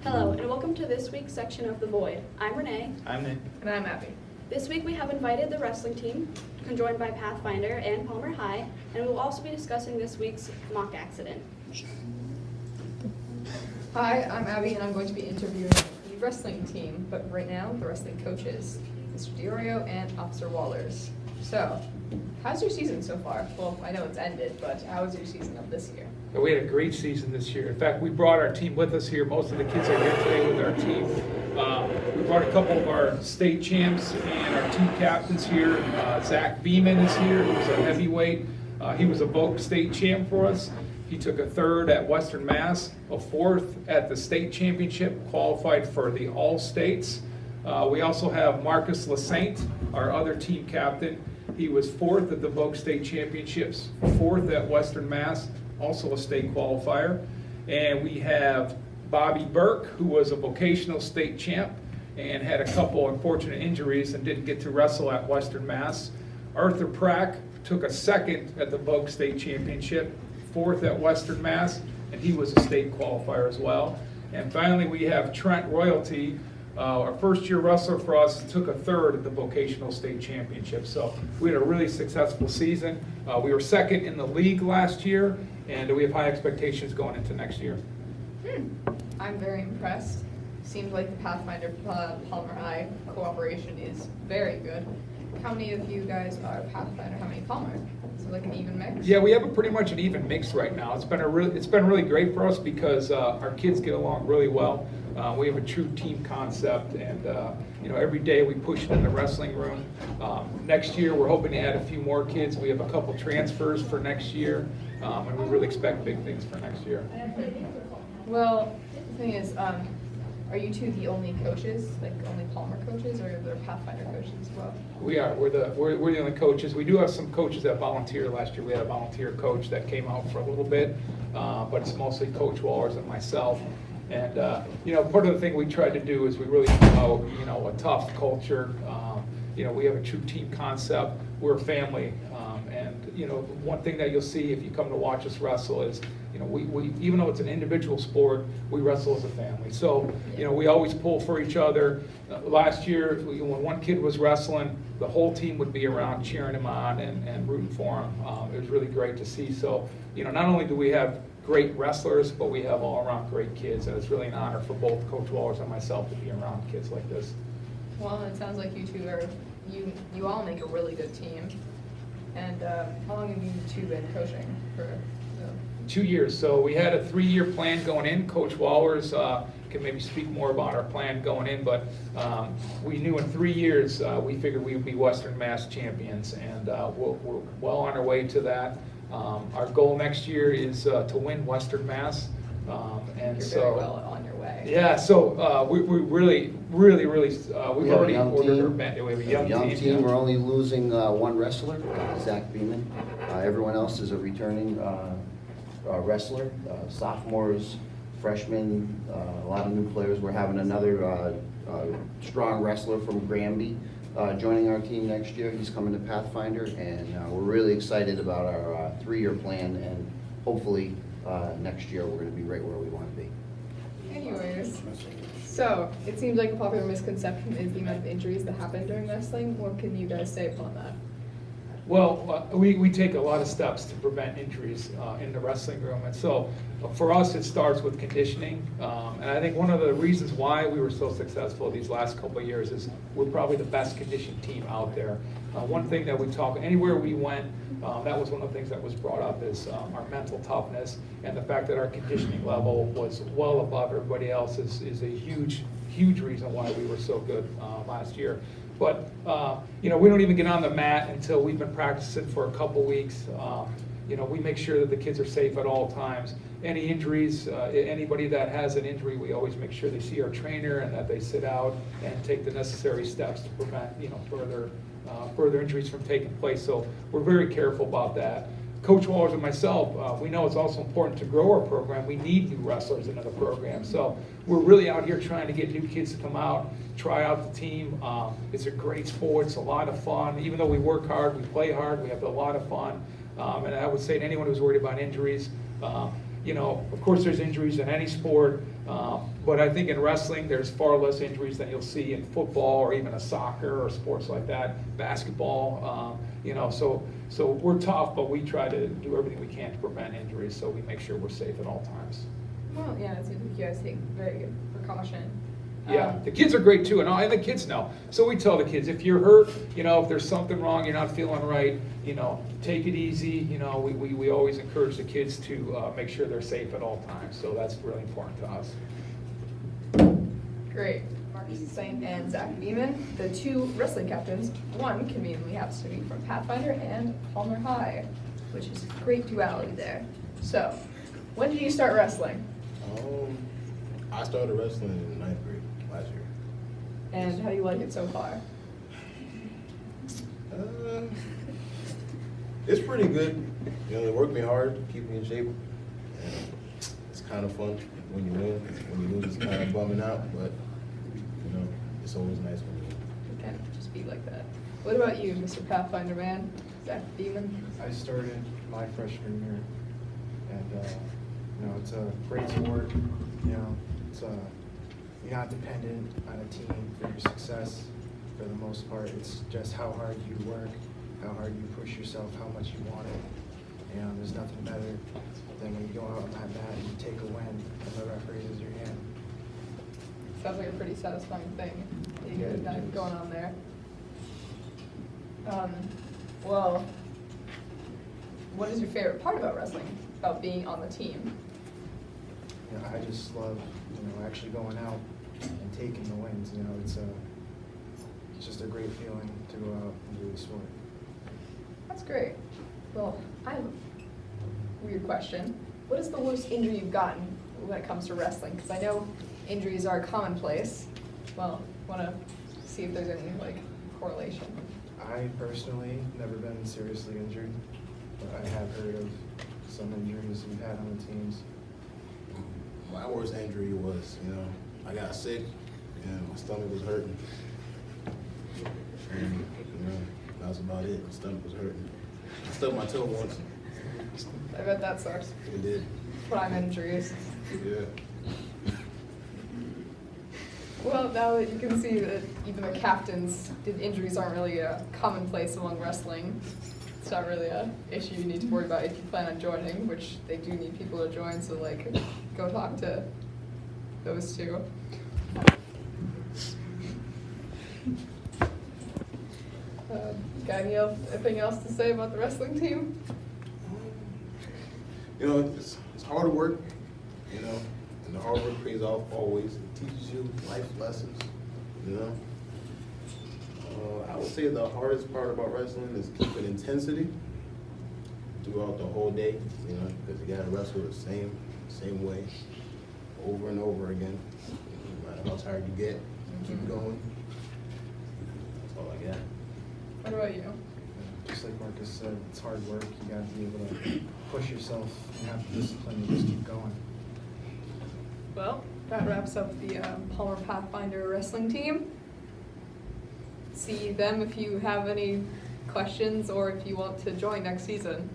Hello, and welcome to this week's section of The Void. I'm Renee. I'm Nick. And I'm Abby. This week we have invited the wrestling team, conjoined by Pathfinder and Palmer High, and we'll also be discussing this week's mock accident. Hi, I'm Abby, and I'm going to be interviewing the wrestling team, but right now, the wrestling coaches, Mr. DiOrio and Officer Wallers. So, how's your season so far? Well, I know it's ended, but how was your season of this year? We had a great season this year. In fact, we brought our team with us here. Most of the kids are here today with our team. We brought a couple of our state champs and our team captains here. Zach Beeman is here, who's a heavyweight. He was a Vogue state champ for us. He took a third at Western Mass, a fourth at the state championship, qualified for the all states. We also have Marcus Lasaint, our other team captain. He was fourth at the Vogue state championships, fourth at Western Mass, also a state qualifier. And we have Bobby Burke, who was a vocational state champ and had a couple unfortunate injuries and didn't get to wrestle at Western Mass. Arthur Prack took a second at the Vogue state championship, fourth at Western Mass, and he was a state qualifier as well. And finally, we have Trent Royalty, our first-year wrestler for us, took a third at the vocational state championship. So we had a really successful season. We were second in the league last year, and we have high expectations going into next year. I'm very impressed. Seems like the Pathfinder Palmer High cooperation is very good. How many of you guys are Pathfinder? How many Palmer? Is it like an even mix? Yeah, we have pretty much an even mix right now. It's been really great for us because our kids get along really well. We have a true team concept, and every day we push it in the wrestling room. Next year, we're hoping to add a few more kids. We have a couple transfers for next year, and we really expect big things for next year. Well, the thing is, are you two the only coaches, like only Palmer coaches, or are there Pathfinder coaches as well? We are. We're the only coaches. We do have some coaches that volunteer. Last year, we had a volunteer coach that came out for a little bit, but it's mostly Coach Wallers and myself. And part of the thing we tried to do is we really promote a tough culture. We have a true team concept. We're a family, and one thing that you'll see if you come to watch us wrestle is we even though it's an individual sport, we wrestle as a family. So we always pull for each other. Last year, when one kid was wrestling, the whole team would be around cheering him on and rooting for him. It was really great to see. So not only do we have great wrestlers, but we have all around great kids, and it's really an honor for both Coach Wallers and myself to be around kids like this. Well, it sounds like you two you all make a really good team. And how long have you two been coaching for? 2 years. So we had a 3-year plan going in. Coach Wallers can maybe speak more about our plan going in, but we knew in 3 years we figured we would be Western Mass champions, and we're well on our way to that. Our goal next year is to win Western Mass, and You're so very well on your way. yeah. So we really we've already ordered our band. We have a We have young team. team. We're only losing one wrestler, Zach Beeman. Everyone else is a returning wrestler. Sophomores, freshmen, a lot of new players. We're having another strong wrestler from Granby joining our team next year. He's coming to Pathfinder, and we're really excited about our 3-year plan, and hopefully next year we're going to be right where we want to be. Anyways, so it seems like a popular misconception is the amount of injuries that happen during wrestling. What can you guys say upon that? Well, we take a lot of steps to prevent injuries in the wrestling room, and so for us it starts with conditioning, and I think one of the reasons why we were so successful these last couple of years is we're probably the best conditioned team out there. One thing that we talk, anywhere we went, that was one of the things that was brought up is our mental toughness, and the fact that our conditioning level was well above everybody else is a huge reason why we were so good last year. But we don't even get on the mat until we've been practicing for a couple weeks. We make sure that the kids are safe at all times. Any injuries, anybody that has an injury, we always make sure they see our trainer and that they sit out and take the necessary steps to prevent further injuries from taking place. So we're very careful about that. Coach Wallers and myself, we know it's also important to grow our program. We need new wrestlers into the program. So we're really out here trying to get new kids to come out, try out the team. It's a great sport. It's a lot of fun. Even though we work hard, we play hard, we have a lot of fun. And I would say to anyone who's worried about injuries, of course there's injuries in any sport, But I think in wrestling, there's far less injuries than you'll see in football or even a soccer or sports like that, basketball. So we're tough, but we try to do everything we can to prevent injuries, so we make sure we're safe at all times. Well, yeah, it seems like you guys take very good precaution. Yeah, the kids are great too, and the kids know. So we tell the kids, if you're hurt, if there's something wrong, you're not feeling right, take it easy. We always encourage the kids to make sure they're safe at all times. So that's really important to us. Great. Marcus Saint and Zach Beeman, the two wrestling captains. One conveniently happens to be from Pathfinder and Palmer High, which is a great duality there. So, when did you start wrestling? I started wrestling in 9th grade last year. And how do you like it so far? It's pretty good. They work me hard, keep me in shape. And it's kind of fun when you win. When you lose, it's kind of bumming out, but it's always nice when you win. It can't just be like that. What about you, Mr. Pathfinder man? Zach Beeman? I started my freshman year, and it's a great sport. It's you're not dependent on a team for your success. For the most part, it's just how hard you work, how hard you push yourself, how much you want it. There's nothing better than when you go out on that mat and you take a win, and the referee raises your hand. Sounds like a pretty satisfying thing that you guys got going on there. Well, what is your favorite part about wrestling, about being on the team? I just love, actually going out and taking the wins. It's just a great feeling to go out and do the sport. That's great. Well, I have a weird question. What is the worst injury you've gotten when it comes to wrestling? Because I know injuries are commonplace. Well, want to see if there's any correlation. I personally never been seriously injured, but I have heard of some injuries we've had on the teams. My worst injury was, I got sick and my stomach was hurting. And, that was about it. My stomach was hurting. I stubbed my toe once. I bet that sucks. It did. Prime injuries. Yeah. Well, now that you can see that even the captains, injuries aren't really commonplace among wrestling. It's not really a issue you need to worry about if you plan on joining, which they do need people to join, so go talk to those two. Got anything else to say about the wrestling team? It's hard work, and the hard work pays off always. It teaches you life lessons, I would say the hardest part about wrestling is keeping intensity throughout the whole day, because you gotta wrestle the same way over and over again. No matter how tired you get, keep going. That's all I got. What about you? Just like Marcus said, it's hard work. You got to be able to push yourself and have the discipline to just keep going. Well, that wraps up the Palmer Pathfinder wrestling team. See them if you have any questions or if you want to join next season.